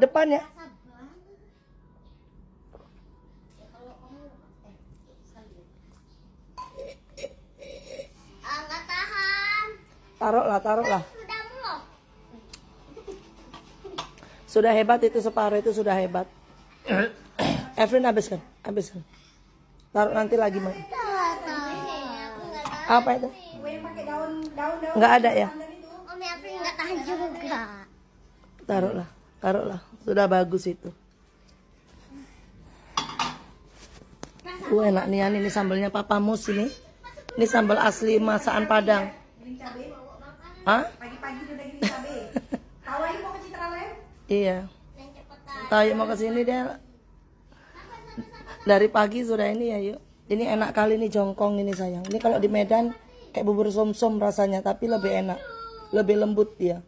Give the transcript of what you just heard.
Depannya. Nggak tahan. Taruhlah. Sudah belum? Sudah hebat itu, separuh itu sudah hebat. Evelyn habiskan. Taruh nanti lagi mau. Apa itu? Nggak ada ya? Om Evelyn nggak tahan juga. Taruhlah. Sudah bagus itu. Enak nih, ini sambalnya Papa Mus ini. Ini sambal asli masakan Padang. Hah? Pagi-pagi udah gini cabe. Tahu aja mau ke Citraland? Iya. Tahu mau ke sini dia. Dari pagi sudah ini ya, yuk. Ini enak kali nih jongkong ini sayang. Ini kalau di Medan kayak bubur somsom rasanya, tapi lebih enak. Lebih lembut dia.